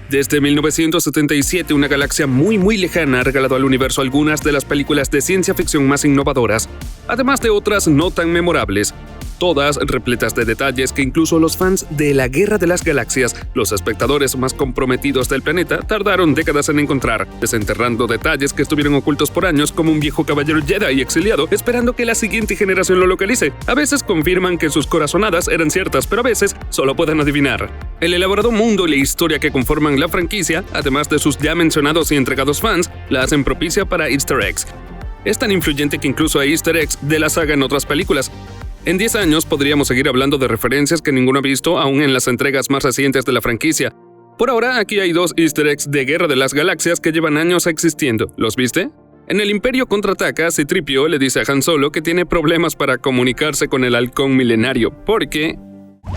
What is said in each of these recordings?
Desde 1977, una galaxia muy lejana ha regalado al universo algunas de las películas de ciencia ficción más innovadoras, además de otras no tan memorables, todas repletas de detalles que incluso los fans de la Guerra de las Galaxias, los espectadores más comprometidos del planeta, tardaron décadas en encontrar, desenterrando detalles que estuvieron ocultos por años como un viejo caballero Jedi exiliado esperando que la siguiente generación lo localice. A veces confirman que sus corazonadas eran ciertas, pero a veces solo pueden adivinar. El elaborado mundo y la historia que conforman la franquicia, además de sus ya mencionados y entregados fans, la hacen propicia para easter eggs. Es tan influyente que incluso hay easter eggs de la saga en otras películas. En 10 años podríamos seguir hablando de referencias que ninguno ha visto aún en las entregas más recientes de la franquicia. Por ahora, aquí hay 2 easter eggs de Guerra de las Galaxias que llevan años existiendo. ¿Los viste? En El Imperio contraataca, C-3PO le dice a Han Solo que tiene problemas para comunicarse con el halcón milenario, porque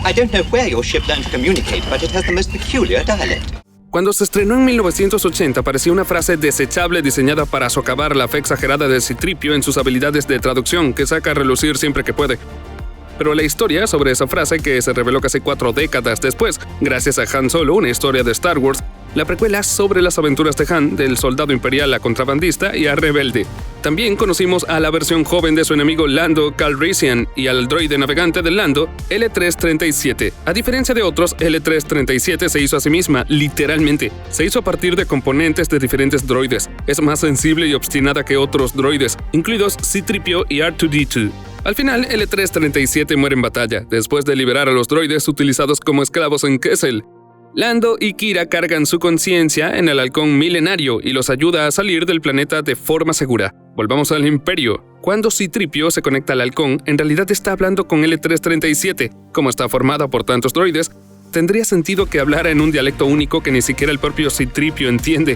I don't know where your ship learned to communicate, but it has the most peculiar dialect. Cuando se estrenó en 1980 parecía una frase desechable diseñada para socavar la fe exagerada de C-3PO en sus habilidades de traducción que saca a relucir siempre que puede. Pero la historia sobre esa frase, que se reveló casi 4 décadas después, gracias a Han Solo, una historia de Star Wars, la precuela sobre las aventuras de Han, del soldado imperial a contrabandista y a rebelde. También conocimos a la versión joven de su enemigo Lando Calrissian y al droide navegante de Lando, L3-37. A diferencia de otros, L3-37 se hizo a sí misma, literalmente. Se hizo a partir de componentes de diferentes droides. Es más sensible y obstinada que otros droides, incluidos C-3PO y R2-D2. Al final, L3-37 muere en batalla, después de liberar a los droides utilizados como esclavos en Kessel. Lando y Kira cargan su conciencia en el halcón milenario y los ayuda a salir del planeta de forma segura. Volvamos al Imperio. Cuando C-3PO se conecta al halcón, en realidad está hablando con L3-37. Como está formada por tantos droides, tendría sentido que hablara en un dialecto único que ni siquiera el propio C-3PO entiende.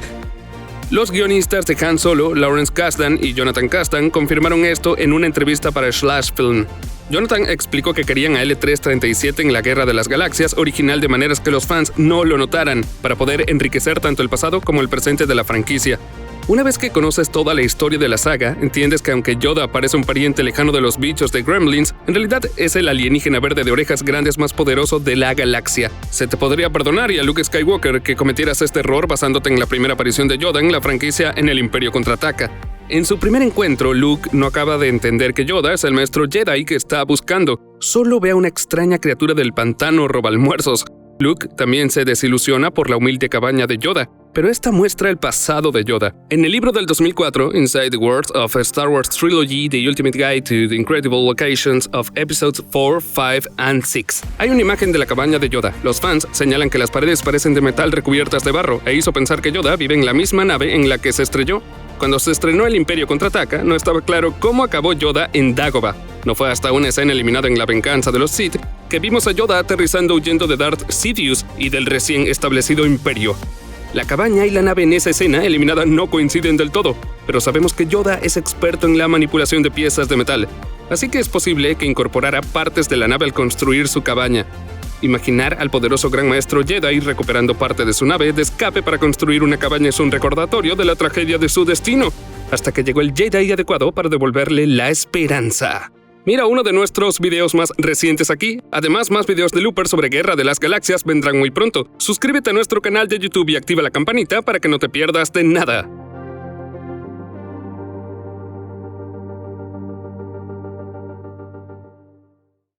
Los guionistas de Han Solo, Lawrence Kasdan y Jonathan Kasdan, confirmaron esto en una entrevista para Slash Film. Jonathan explicó que querían a L3-37 en la Guerra de las Galaxias original de maneras que los fans no lo notaran, para poder enriquecer tanto el pasado como el presente de la franquicia. Una vez que conoces toda la historia de la saga, entiendes que aunque Yoda parece un pariente lejano de los bichos de Gremlins, en realidad es el alienígena verde de orejas grandes más poderoso de la galaxia. Se te podría perdonar y a Luke Skywalker que cometieras este error basándote en la primera aparición de Yoda en la franquicia en El Imperio contraataca. En su primer encuentro, Luke no acaba de entender que Yoda es el maestro Jedi que está buscando. Solo ve a una extraña criatura del pantano robalmuerzos. Luke también se desilusiona por la humilde cabaña de Yoda, pero esta muestra el pasado de Yoda. En el libro del 2004, Inside the World of a Star Wars Trilogy, The Ultimate Guide to the Incredible Locations of Episodes 4, 5 and 6, hay una imagen de la cabaña de Yoda. Los fans señalan que las paredes parecen de metal recubiertas de barro, e hizo pensar que Yoda vive en la misma nave en la que se estrelló. Cuando se estrenó El Imperio contraataca, no estaba claro cómo acabó Yoda en Dagobah. No fue hasta una escena eliminada en La venganza de los Sith que vimos a Yoda aterrizando huyendo de Darth Sidious y del recién establecido Imperio. La cabaña y la nave en esa escena eliminada no coinciden del todo, pero sabemos que Yoda es experto en la manipulación de piezas de metal, así que es posible que incorporara partes de la nave al construir su cabaña. Imaginar al poderoso gran maestro Jedi recuperando parte de su nave de escape para construir una cabaña es un recordatorio de la tragedia de su destino, hasta que llegó el Jedi adecuado para devolverle la esperanza. Mira uno de nuestros videos más recientes aquí. Además, más videos de Looper sobre Guerra de las Galaxias vendrán muy pronto. Suscríbete a nuestro canal de YouTube y activa la campanita para que no te pierdas de nada.